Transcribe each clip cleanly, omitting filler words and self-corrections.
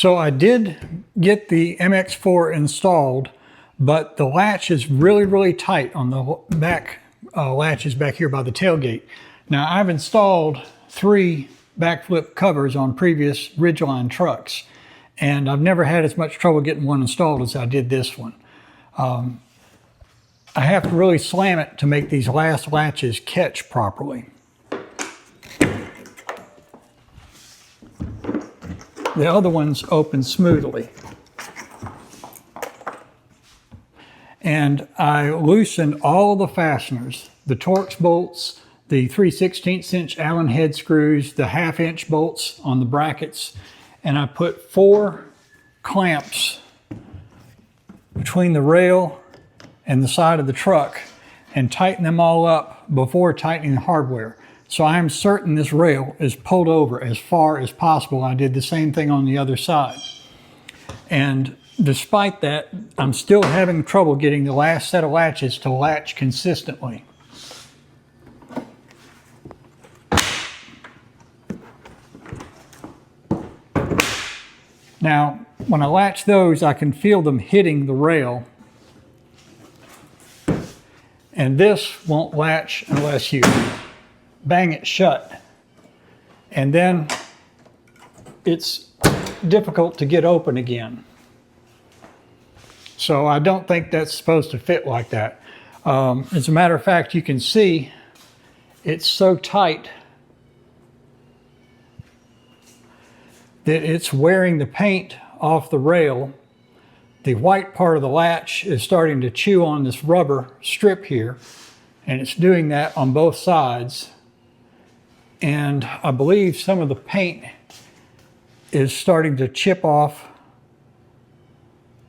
So I did get the MX4 installed, but the latch is really tight on the back latches back here by the tailgate. Now I've installed 3 BakFlip covers on previous Ridgeline trucks, and I've never had as much trouble getting one installed as I did this one. I have to really slam it to make these last latches catch properly. The other ones open smoothly. And I loosened all the fasteners, the Torx bolts, the 3/16" Allen head screws, the 1/2 inch bolts on the brackets, and I put 4 clamps between the rail and the side of the truck and tighten them all up before tightening the hardware. So I'm certain this rail is pulled over as far as possible. I did the same thing on the other side. And despite that, I'm still having trouble getting the last set of latches to latch consistently. Now, when I latch those, I can feel them hitting the rail. And this won't latch unless you bang it shut. And then it's difficult to get open again. So I don't think that's supposed to fit like that. As a matter of fact, you can see it's so tight that it's wearing the paint off the rail. The white part of the latch is starting to chew on this rubber strip here, and it's doing that on both sides. And I believe some of the paint is starting to chip off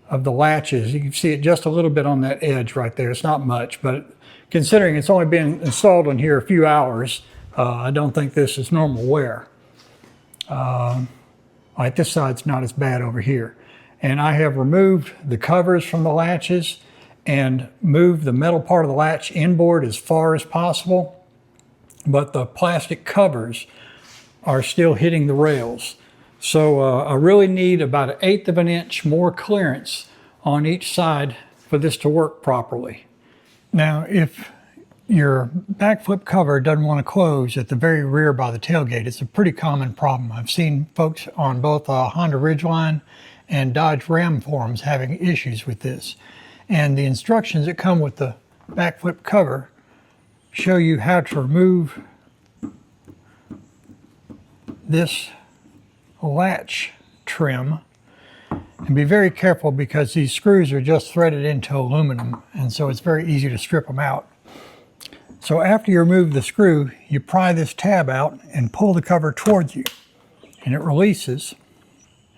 of the latches. You can see it just a little bit on that edge right there. It's not much, but considering it's only been installed in here a few hours, I don't think this is normal wear. Like this side's not as bad over here. And I have removed the covers from the latches and moved the metal part of the latch inboard as far as possible, but the plastic covers are still hitting the rails. So I really need about 1/8 of an inch more clearance on each side for this to work properly. Now, if your BakFlip cover doesn't want to close at the very rear by the tailgate, it's a pretty common problem. I've seen folks on both Honda Ridgeline and Dodge Ram forums having issues with this. And the instructions that come with the BakFlip cover show you how to remove this latch trim. And be very careful because these screws are just threaded into aluminum, and so it's very easy to strip them out. So after you remove the screw, you pry this tab out and pull the cover towards you, and it releases,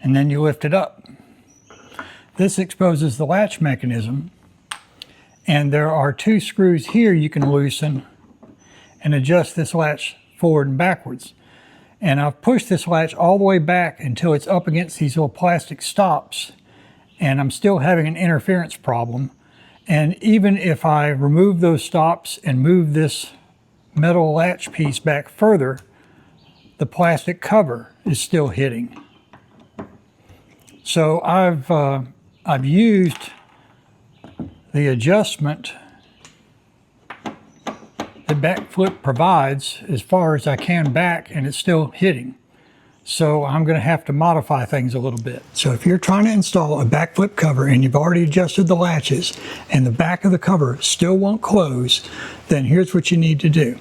and then you lift it up. This exposes the latch mechanism, and there are 2 screws here you can loosen and adjust this latch forward and backwards. And I've pushed this latch all the way back until it's up against these little plastic stops, and I'm still having an interference problem. And even if I remove those stops and move this metal latch piece back further, the plastic cover is still hitting. So I've used the adjustment that BakFlip provides as far as I can back, and it's still hitting. So I'm going to have to modify things a little bit. So if you're trying to install a BakFlip cover and you've already adjusted the latches and the back of the cover still won't close, then here's what you need to do.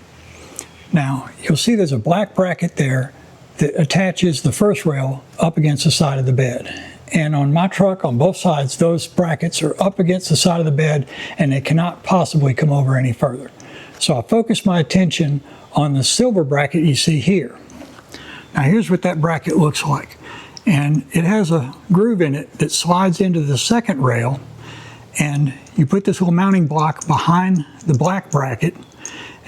Now, you'll see there's a black bracket there that attaches the first rail up against the side of the bed. And on my truck, on both sides, those brackets are up against the side of the bed and they cannot possibly come over any further. So I focus my attention on the silver bracket you see here. Now here's what that bracket looks like. And it has a groove in it that slides into the second rail, and you put this little mounting block behind the black bracket,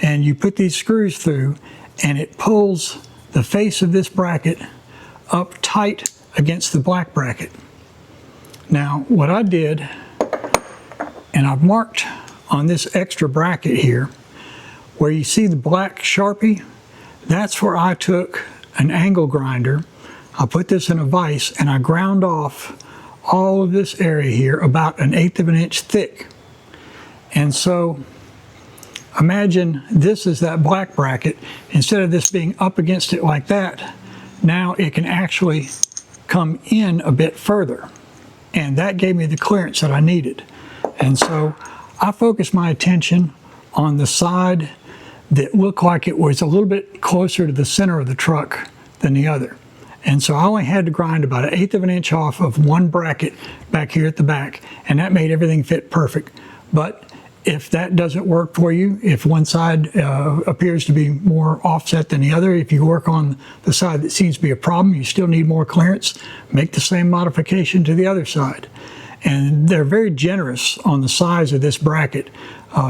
and you put these screws through, and it pulls the face of this bracket up tight against the black bracket. Now what I did, and I've marked on this extra bracket here, where you see the black Sharpie, that's where I took an angle grinder. I put this in a vise and I ground off all of this area here about 1/8 of an inch thick. And so imagine this is that black bracket. Instead of this being up against it like that, now it can actually come in a bit further. And that gave me the clearance that I needed. And so I focused my attention on the side that looked like it was a little bit closer to the center of the truck than the other. And so I only had to grind about 1/8 of an inch off of one bracket back here at the back, and that made everything fit perfect. But if that doesn't work for you, if one side appears to be more offset than the other, if you work on the side that seems to be a problem, you still need more clearance, make the same modification to the other side. And they're very generous on the size of this bracket.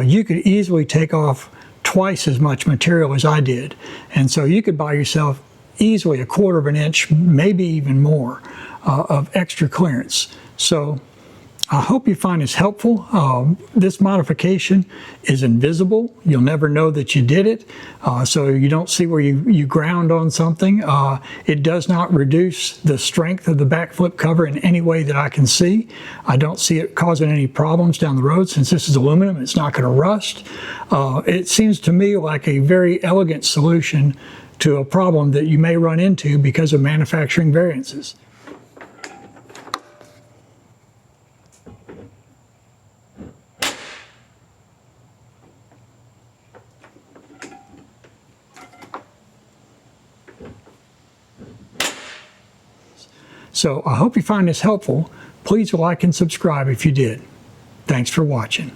You could easily take off twice as much material as I did. And so you could buy yourself easily 1/4 of an inch, maybe even more, of extra clearance. So I hope you find this helpful. This modification is invisible. You'll never know that you did it, so you don't see where you ground on something. It does not reduce the strength of the BakFlip cover in any way that I can see. I don't see it causing any problems down the road. Since this is aluminum, it's not going to rust. It seems to me like a very elegant solution to a problem that you may run into because of manufacturing variances. So I hope you find this helpful. Please like and subscribe if you did. Thanks for watching.